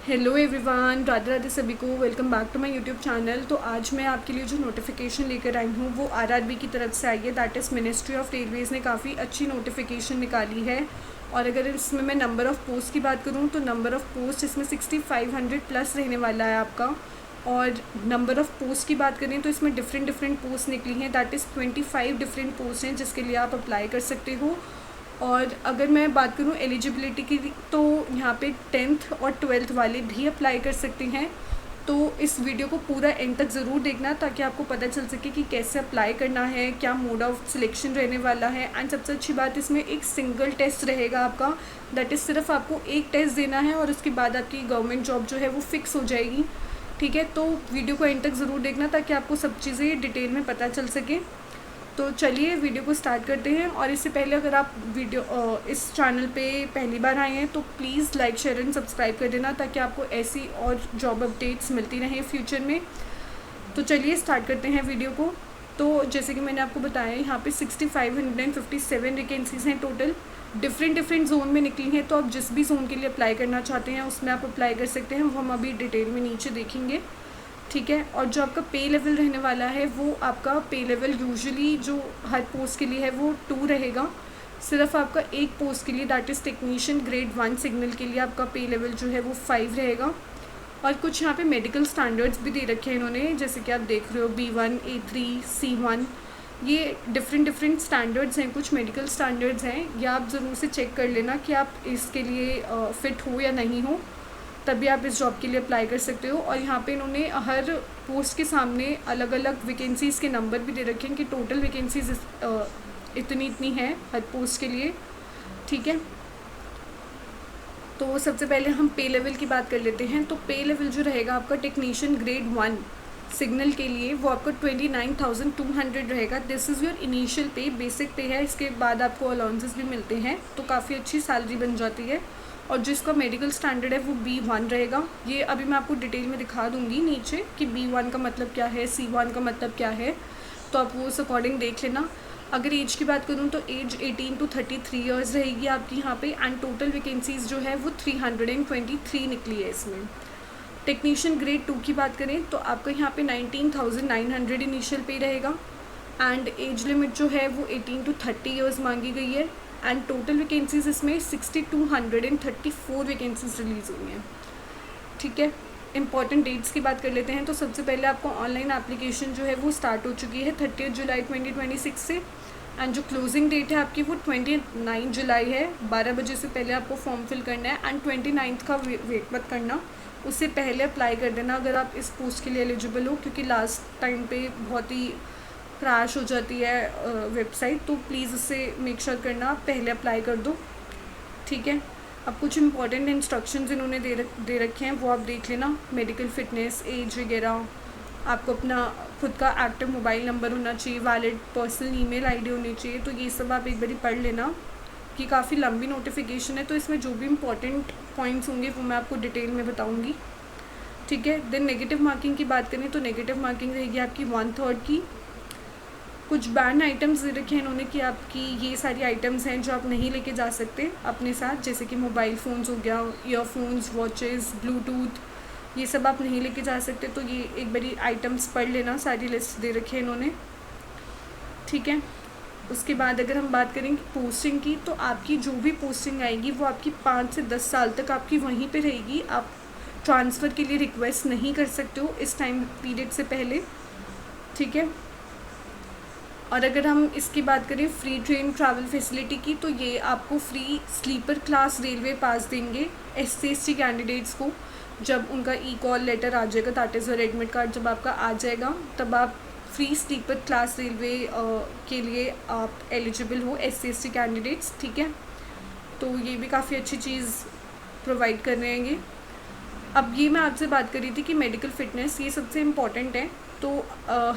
Hello everyone, Radhe Radhe सभी को। Welcome back to my YouTube channel. तो आज मैं आपके लिए जो नोटिफिकेशन लेकर आई हूँ वो आरआरबी की तरफ से आई है। That is ministry of Railways ने काफ़ी अच्छी नोटिफिकेशन निकाली है। और अगर इसमें मैं नंबर ऑफ़ पोस्ट की बात करूँ तो नंबर ऑफ़ पोस्ट इसमें 6500 प्लस रहने वाला है आपका। और नंबर ऑफ़ पोस्ट की बात करें तो इसमें डिफरेंट डिफरेंट पोस्ट निकली हैं। दैट इज़ 25 डिफरेंट पोस्ट हैं जिसके लिए आप अप्लाई कर सकते हो। और अगर मैं बात करूँ एलिजिबिलिटी की तो यहाँ पे 10th और 12th वाले भी अप्लाई कर सकते हैं। तो इस वीडियो को पूरा एंड तक ज़रूर देखना ताकि आपको पता चल सके कि कैसे अप्लाई करना है, क्या मोड ऑफ सिलेक्शन रहने वाला है। एंड सबसे अच्छी बात इसमें एक सिंगल टेस्ट रहेगा आपका। दैट इज़ सिर्फ आपको एक टेस्ट देना है और उसके बाद आपकी गवर्नमेंट जॉब जो है वो फिक्स हो जाएगी। ठीक है, तो वीडियो को एंड तक ज़रूर देखना ताकि आपको सब चीज़ें डिटेल में पता चल सके। तो चलिए वीडियो को स्टार्ट करते हैं। और इससे पहले अगर आप इस चैनल पे पहली बार आए हैं तो please like share and subscribe कर देना ताकि आपको ऐसी और जॉब अपडेट्स मिलती रहें फ्यूचर में। तो चलिए स्टार्ट करते हैं वीडियो को। तो जैसे कि मैंने आपको बताया यहाँ पे 6557 वैकेंसीज़ हैं टोटल। डिफरेंट डिफरेंट जोन में निकली हैं। तो आप जिस भी जोन के लिए अप्लाई करना चाहते हैं उसमें आप अप्लाई कर सकते हैं। वो हम अभी डिटेल में नीचे देखेंगे। ठीक है, और जो आपका पे लेवल रहने वाला है वो आपका पे लेवल यूजुअली जो हर पोस्ट के लिए है वो 2 रहेगा। सिर्फ आपका एक पोस्ट के लिए that is technician grade 1 signal के लिए आपका पे लेवल जो है वो 5 रहेगा। और कुछ यहाँ पे मेडिकल स्टैंडर्ड्स भी दे रखे हैं इन्होंने, जैसे कि आप देख रहे हो B1 A3 C1। ये डिफरेंट डिफरेंट स्टैंडर्ड्स हैं, कुछ मेडिकल स्टैंडर्ड्स हैं। या आप ज़रूर से चेक कर लेना कि आप इसके लिए फ़िट हो या नहीं हो, तभी आप इस जॉब के लिए अप्लाई कर सकते हो। और यहाँ पे इन्होंने हर पोस्ट के सामने अलग अलग वैकेंसीज़ के नंबर भी दे रखे हैं कि टोटल वैकेंसीज इतनी इतनी है हर पोस्ट के लिए। ठीक है, तो सबसे पहले हम पे लेवल की बात कर लेते हैं। तो पे लेवल जो रहेगा आपका टेक्नीशियन ग्रेड 1 सिग्नल के लिए वो आपका 29,200 रहेगा। दिस इज़ योर इनिशियल पे, बेसिक पे है। इसके बाद आपको अलाउंसेस भी मिलते हैं तो काफ़ी अच्छी सैलरी बन जाती है। और जिसका मेडिकल स्टैंडर्ड है वो B1 रहेगा। ये अभी मैं आपको डिटेल में दिखा दूँगी नीचे कि B1 का मतलब क्या है, C1 का मतलब क्या है, तो आप वो उस अकॉर्डिंग देख लेना। अगर एज की बात करूँ तो एज 18 to 33 ईयर्स रहेगी आपकी यहाँ पे। एंड टोटल वैकेंसीज़ जो है वो 323 निकली है इसमें। टेक्नीशियन ग्रेड 2 की बात करें तो आपका यहाँ पे 19,900 इनिशियल पे रहेगा। एंड एज लिमिट जो है वो 18 to 30 ईयर्स मांगी गई है। एंड टोटल वैकेंसीज़ इसमें 6234 वैकेंसीज रिलीज़ हुई हैं। ठीक है, इंपॉर्टेंट डेट्स की बात कर लेते हैं। तो सबसे पहले आपको ऑनलाइन एप्लीकेशन जो है वो स्टार्ट हो चुकी है 30 जुलाई 2026 से। एंड जो क्लोजिंग डेट है आपकी वो 29 जुलाई है। 12 बजे से पहले आपको फॉर्म फिल करना है। एंड 29 का वेट मत करना, उससे पहले अप्लाई कर देना अगर आप इस पोस्ट के लिए एलिजिबल हो, क्योंकि लास्ट टाइम पे बहुत ही क्रैश हो जाती है वेबसाइट। तो प्लीज़ उससे मेक श्योर करना आप पहले अप्लाई कर दो। ठीक है, अब कुछ इंपॉर्टेंट इंस्ट्रक्शंस इन्होंने दे रखे हैं वो आप देख लेना। मेडिकल फिटनेस, एज वगैरह, आपको अपना खुद का एक्टिव मोबाइल नंबर होना चाहिए, वैलिड पर्सनल ईमेल आईडी होनी चाहिए। तो ये सब आप एक बारी पढ़ लेना कि काफ़ी लंबी नोटिफिकेशन है। तो इसमें जो भी इंपॉर्टेंट पॉइंट्स होंगे वो मैं आपको डिटेल में बताऊँगी। ठीक है, देन नेगेटिव मार्किंग की बात करें तो नेगेटिव मार्किंग रहेगी आपकी 1/3 की। कुछ बैन आइटम्स दे रखे हैं इन्होंने कि आपकी ये सारी आइटम्स हैं जो आप नहीं लेके जा सकते अपने साथ, जैसे कि मोबाइल फ़ोन्स हो गया, ईयरफोन्स, वॉचेस, ब्लूटूथ, ये सब आप नहीं लेके जा सकते। तो ये एक बारी आइटम्स पढ़ लेना, सारी लिस्ट दे रखी है इन्होंने। ठीक है, उसके बाद अगर हम बात करें पोस्टिंग की तो आपकी जो भी पोस्टिंग आएगी वो आपकी 5 से 10 साल तक आपकी वहीं पे रहेगी। आप ट्रांसफ़र के लिए रिक्वेस्ट नहीं कर सकते हो इस टाइम पीरियड से पहले। ठीक है, और अगर हम इसकी बात करें फ्री ट्रेन ट्रैवल फैसिलिटी की तो ये आपको फ्री स्लीपर क्लास रेलवे पास देंगे SC/ST कैंडिडेट्स को। जब उनका E-कॉल लेटर आ जाएगा, दैट इज़ और एडमिट कार्ड जब आपका आ जाएगा, तब आप फ्री स्लीपर क्लास रेलवे के लिए आप एलिजिबल हो SC/ST कैंडिडेट्स। ठीक है, तो ये भी काफ़ी अच्छी चीज़ प्रोवाइड कर रहे हैं ये। अब ये मैं आपसे बात कर रही थी कि मेडिकल फ़िटनेस ये सबसे इम्पॉर्टेंट है। तो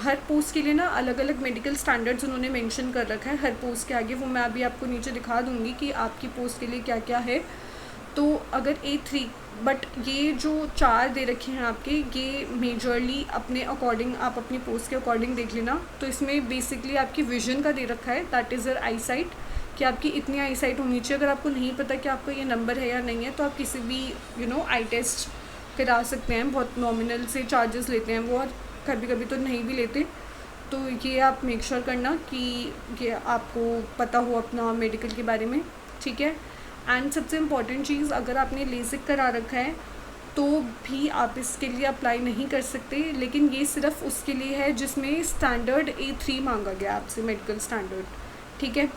हर पोस्ट के लिए ना अलग अलग मेडिकल स्टैंडर्ड्स उन्होंने मेंशन कर रखा है हर पोस्ट के आगे। वो मैं अभी आपको नीचे दिखा दूँगी कि आपकी पोस्ट के लिए क्या क्या है। तो अगर A3, बट ये जो 4 दे रखे हैं आपके, ये मेजरली अपने अकॉर्डिंग आप अपनी पोस्ट के अकॉर्डिंग देख लेना। तो इसमें बेसिकली आपकी विजन का दे रखा है, that is your I site, कि आपकी इतनी आई साइट होनी चाहिए। अगर आपको नहीं पता कि आपका ये नंबर है या नहीं है तो आप किसी भी आई टेस्ट करा सकते हैं, बहुत नॉमिनल से चार्जेस लेते हैं वो, और कभी कभी तो नहीं भी लेते। तो ये आप मेक श्योर करना कि ये आपको पता हो अपना मेडिकल के बारे में, ठीक है। एंड सबसे इम्पॉर्टेंट चीज़, अगर आपने लेसिक करा रखा है तो भी आप इसके लिए अप्लाई नहीं कर सकते, लेकिन ये सिर्फ उसके लिए है जिसमें स्टैंडर्ड A3 मांगा गया आपसे, मेडिकल स्टैंडर्ड, ठीक है।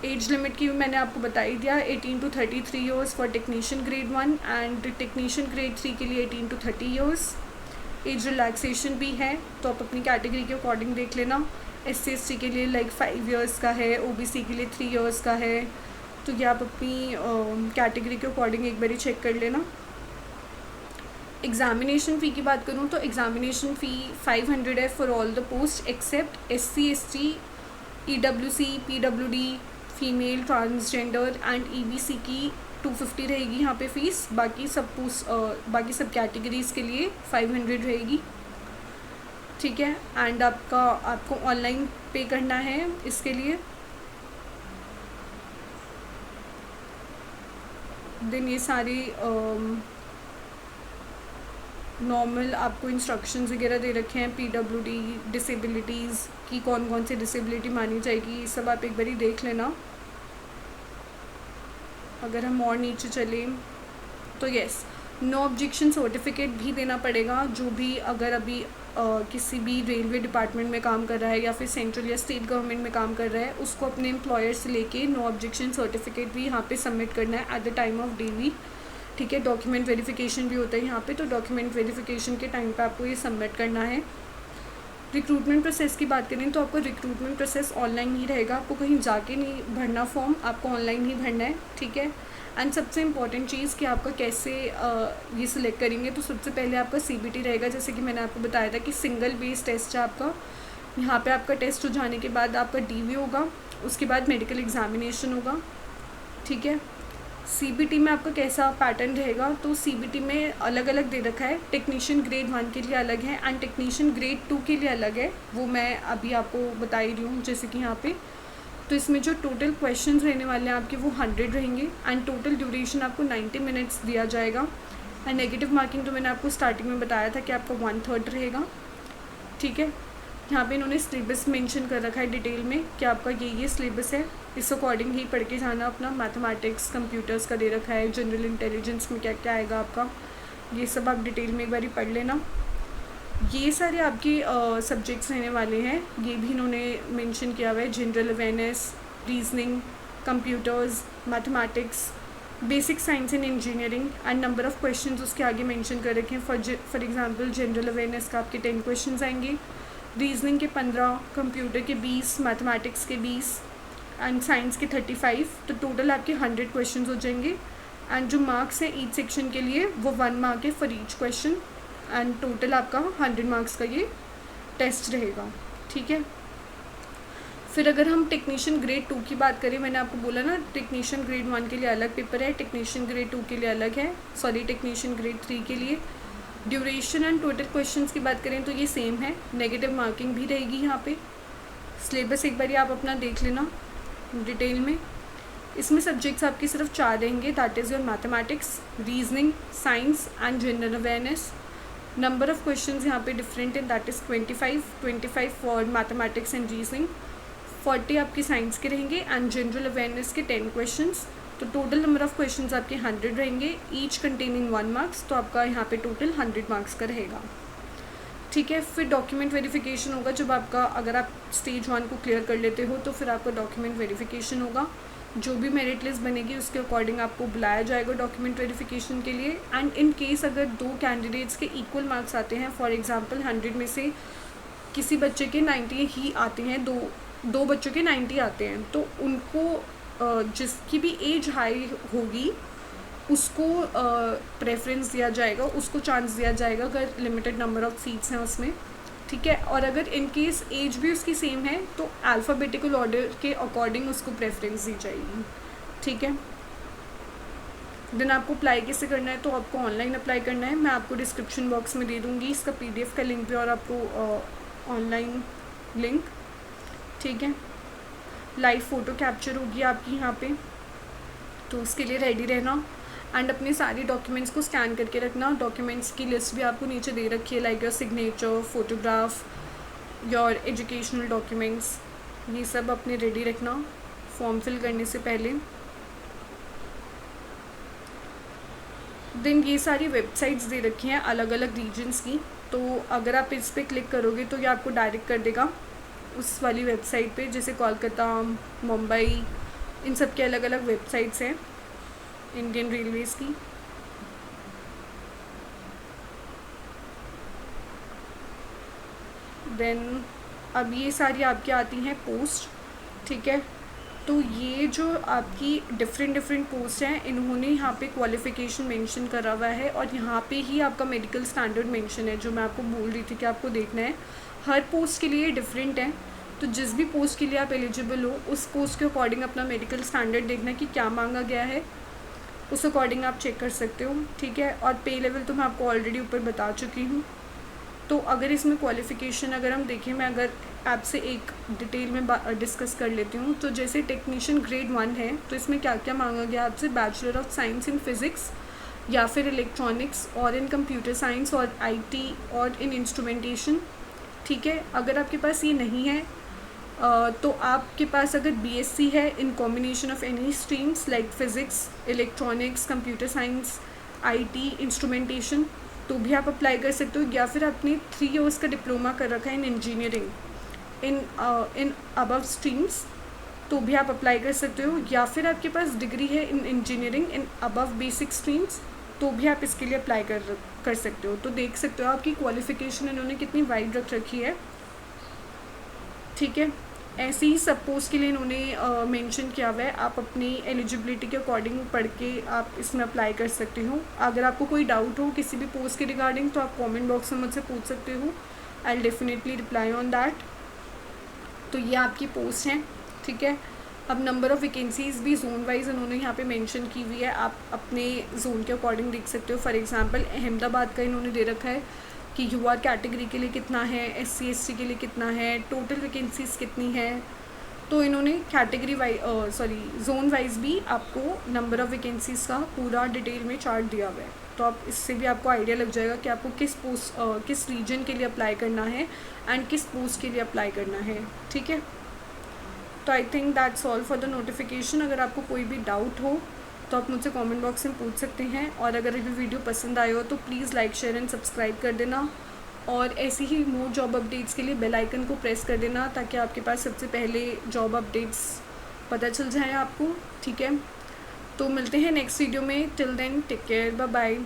एज लिमिट की मैंने आपको बता ही दिया, 18 to 33 years for technician grade 1 and technician grade 3 के लिए 18 to 30 ईयर्स। एज रिलैक्सेशन भी है, तो आप अपनी कैटेगरी के अकॉर्डिंग देख लेना। SC/ST के लिए लाइक 5 ईयर्स का है, OBC के लिए 3 ईयर्स का है, तो ये आप अपनी कैटेगरी के अकॉर्डिंग एक बारी चेक कर लेना। एग्ज़ामिनेशन फ़ी की बात करूँ तो एग्ज़ामिनेशन फ़ी 500 है for all the post except SC/ST, EWC, PWD, female, transgender and EBC की 250 रहेगी यहाँ पे फ़ीस। बाकी सब कैटेगरीज़ के लिए 500 रहेगी, ठीक है। एंड आपको ऑनलाइन पे करना है इसके लिए। देन ये सारी नॉर्मल आपको इंस्ट्रक्शंस वगैरह दे रखे हैं, PWD, डिसेबिलिटीज़ की कौन कौन सी डिसेबिलिटी मानी जाएगी, ये सब आप एक बारी देख लेना। अगर हम और नीचे चलें तो यस, नो ऑब्जेक्शन सर्टिफिकेट भी देना पड़ेगा। जो भी अगर अभी किसी भी रेलवे डिपार्टमेंट में काम कर रहा है या फिर सेंट्रल या स्टेट गवर्नमेंट में काम कर रहा है, उसको अपने एम्प्लॉयर से लेके नो ऑब्जेक्शन सर्टिफिकेट भी यहाँ पे सबमिट करना है at the time of DV, ठीक है। डॉक्यूमेंट वेरिफिकेशन भी होता है यहाँ पे, तो डॉक्यूमेंट वेरिफिकेशन के टाइम पे आपको ये सबमिट करना है। रिक्रूटमेंट प्रोसेस की बात करें तो आपको रिक्रूटमेंट प्रोसेस ऑनलाइन ही रहेगा, आपको कहीं जाके नहीं भरना फॉर्म, आपको ऑनलाइन ही भरना है, ठीक है। एंड सबसे इम्पॉर्टेंट चीज़ कि आपका कैसे ये सिलेक्ट करेंगे, तो सबसे पहले आपका CBT रहेगा, जैसे कि मैंने आपको बताया था कि सिंगल बेस टेस्ट है आपका। यहाँ पे आपका टेस्ट हो जाने के बाद आपका DV होगा, उसके बाद मेडिकल एग्जामिनेशन होगा, ठीक है। CBT में आपका कैसा पैटर्न रहेगा, तो CBT में अलग अलग दे रखा है, टेक्नीशियन ग्रेड 1 के लिए अलग है एंड टेक्नीशियन ग्रेड 2 के लिए अलग है, वो मैं अभी आपको बता ही रही हूँ जैसे कि यहाँ पे। तो इसमें जो टोटल क्वेश्चंस रहने वाले हैं आपके वो 100 रहेंगे एंड टोटल ड्यूरेशन आपको 90 मिनट्स दिया जाएगा। एंड नेगेटिव मार्किंग तो मैंने आपको स्टार्टिंग में बताया था कि आपका 1/3 रहेगा, ठीक है। यहाँ पे इन्होंने सिलेबस मेंशन कर रखा है डिटेल में कि आपका ये सिलेबस है, इस अकॉर्डिंग ही पढ़ के जाना अपना। मैथमेटिक्स, कंप्यूटर्स का दे रखा है, जनरल इंटेलिजेंस में क्या क्या आएगा आपका, ये सब आप डिटेल में एक बार पढ़ लेना। ये सारे आपके सब्जेक्ट्स रहने वाले हैं, ये भी इन्होंने मेंशन किया हुआ है, general awareness, reasoning, computers, mathematics, basic science and engineering and number of questions उसके आगे मेंशन कर रखे हैं। फॉर एग्जांपल जनरल अवेयरनेस का आपके 10 क्वेश्चंस आएंगे, रीजनिंग के 15, कंप्यूटर के 20, मैथमेटिक्स के 20 एंड साइंस के 35, तो टोटल आपके 100 क्वेश्चंस हो जाएंगे। एंड जो मार्क्स है ईच सेक्शन के लिए वो 1 मार्क है for each question and total आपका 100 मार्क्स का ये टेस्ट रहेगा, ठीक है। फिर अगर हम टेक्नीशियन ग्रेड 2 की बात करें, मैंने आपको बोला ना टेक्नीशियन ग्रेड 1 के लिए अलग पेपर है, टेक्नीशियन ग्रेड 2 के लिए अलग है, टेक्नीशियन ग्रेड 3 के लिए। ड्यूरेशन एंड टोटल क्वेश्चंस की बात करें तो ये सेम है, नेगेटिव मार्किंग भी रहेगी यहाँ पे। सिलेबस एक बार आप अपना देख लेना डिटेल में। इसमें सब्जेक्ट्स आपके सिर्फ 4 रहेंगे, that is your mathematics, reasoning, science and general awareness. Number of questions यहाँ पे डिफरेंट है, that is 25 for mathematics and reasoning, 40 आपके साइंस के रहेंगे एंड जनरल अवेयरनेस के 10 क्वेश्चंस। तो टोटल नंबर ऑफ़ क्वेश्चंस आपके 100 रहेंगे, ईच कंटेनिंग 1 मार्क्स, तो आपका यहाँ पे टोटल 100 मार्क्स का रहेगा, ठीक है। फिर डॉक्यूमेंट वेरिफिकेशन होगा, जब आपका अगर आप स्टेज 1 को क्लियर कर लेते हो तो फिर आपका डॉक्यूमेंट वेरिफिकेशन होगा, जो भी मेरिट लिस्ट बनेगी उसके अकॉर्डिंग आपको बुलाया जाएगा डॉक्यूमेंट वेरिफिकेशन के लिए। एंड इन केस अगर 2 कैंडिडेट्स के इक्वल मार्क्स आते हैं, फॉर एग्जांपल 100 में से किसी बच्चे के 90 ही आते हैं, दो बच्चों के 90 आते हैं, तो उनको जिसकी भी एज हाई होगी उसको प्रेफरेंस दिया जाएगा, उसको चांस दिया जाएगा अगर लिमिटेड नंबर ऑफ़ सीट्स हैं उसमें, ठीक है। और अगर इन केस एज भी उसकी सेम है तो अल्फ़ाबेटिकल ऑर्डर के अकॉर्डिंग उसको प्रेफरेंस दी जाएगी, ठीक है। देन आपको अप्लाई कैसे करना है, तो आपको ऑनलाइन अप्लाई करना है, मैं आपको डिस्क्रिप्शन बॉक्स में दे दूँगी इसका PDF का लिंक भी और आपको ऑनलाइन लिंक, ठीक है। लाइव फ़ोटो कैप्चर होगी आपकी यहाँ पे, तो उसके लिए रेडी रहना। एंड अपने सारे डॉक्यूमेंट्स को स्कैन करके रखना। डॉक्यूमेंट्स की लिस्ट भी आपको नीचे दे रखी है, like your signature, photograph, your educational documents, ये सब अपने रेडी रखना फॉर्म फिल करने से पहले। देन ये सारी वेबसाइट्स दे रखी हैं अलग अलग रीजन्स की, तो अगर आप इस पर क्लिक करोगे तो ये आपको डायरेक्ट कर देगा उस वाली वेबसाइट पे, जैसे कोलकाता, मुंबई, इन सब के अलग अलग वेबसाइट्स हैं इंडियन रेलवेज़ की। देन अब ये सारी आपकी आती हैं पोस्ट, ठीक है। तो ये जो आपकी डिफरेंट पोस्ट हैं, इन्होंने यहाँ पे क्वालिफ़िकेशन मेंशन करा हुआ है और यहाँ पे ही आपका मेडिकल स्टैंडर्ड मेंशन है, जो मैं आपको बोल रही थी कि आपको देखना है। हर पोस्ट के लिए डिफरेंट है, तो जिस भी पोस्ट के लिए आप एलिजिबल हो उस पोस्ट के अकॉर्डिंग अपना मेडिकल स्टैंडर्ड देखना कि क्या मांगा गया है, उस अकॉर्डिंग आप चेक कर सकते हो, ठीक है। और पे लेवल तो मैं आपको ऑलरेडी ऊपर बता चुकी हूँ। तो अगर इसमें क्वालिफ़िकेशन अगर हम देखें, मैं अगर आपसे एक डिटेल में डिस्कस कर लेती हूँ। तो जैसे टेक्नीशियन ग्रेड 1 है, तो इसमें क्या क्या मांगा गया आपसे, bachelor of science in physics या फिर इलेक्ट्रॉनिक्स और इन कंप्यूटर साइंस और IT और इन इंस्ट्रूमेंटेशन, ठीक है। अगर आपके पास ये नहीं है तो आपके पास अगर BSc है in combination of any streams like physics, electronics, computer science, IT, instrumentation, तो भी आप अप्लाई कर सकते हो। या फिर आपने 3 इयर्स का डिप्लोमा कर रखा है इन इंजीनियरिंग इन अबव स्ट्रीम्स, तो भी आप अप्लाई कर सकते हो। या फिर आपके पास डिग्री है इन engineering in above basic streams, तो भी आप इसके लिए अप्लाई कर सकते हो। तो देख सकते हो आपकी क्वालिफ़िकेशन इन्होंने कितनी वाइड रख रखी है, ठीक है। ऐसे ही सब पोस्ट के लिए इन्होंने मेंशन किया हुआ है, आप अपनी एलिजिबिलिटी के अकॉर्डिंग पढ़ के आप इसमें अप्लाई कर सकते हो। अगर आपको कोई डाउट हो किसी भी पोस्ट के रिगार्डिंग तो आप कमेंट बॉक्स में मुझसे पूछ सकते हो, I will definitely reply on that. तो ये आपकी पोस्ट हैं, ठीक है। अब नंबर ऑफ़ वैकेंसीज़ भी जोन वाइज इन्होंने यहाँ पे मेंशन की हुई है, आप अपने जोन के अकॉर्डिंग देख सकते हो। फॉर एग्जांपल अहमदाबाद का इन्होंने दे रखा है कि UR कैटेगरी के लिए कितना है, SC ST के लिए कितना है, टोटल वैकेंसीज़ कितनी है। तो इन्होंने कैटेगरी जोन वाइज भी आपको नंबर ऑफ़ वैकेंसीज़ का पूरा डिटेल में चार्ट दिया हुआ है, तो आप इससे भी आपको आइडिया लग जाएगा कि आपको किस रीजन के लिए अप्लाई करना है एंड किस पोस्ट के लिए अप्लाई करना है, ठीक है। तो I think that's all for the notification. अगर आपको कोई भी डाउट हो तो आप मुझसे कमेंट बॉक्स में पूछ सकते हैं, और अगर ये वीडियो पसंद आए हो तो please like, share and subscribe कर देना, और ऐसी ही मोर जॉब अपडेट्स के लिए बेल आइकन को प्रेस कर देना ताकि आपके पास सबसे पहले जॉब अपडेट्स पता चल जाए आपको, ठीक है। तो मिलते हैं नेक्स्ट वीडियो में, till then take care, bye bye.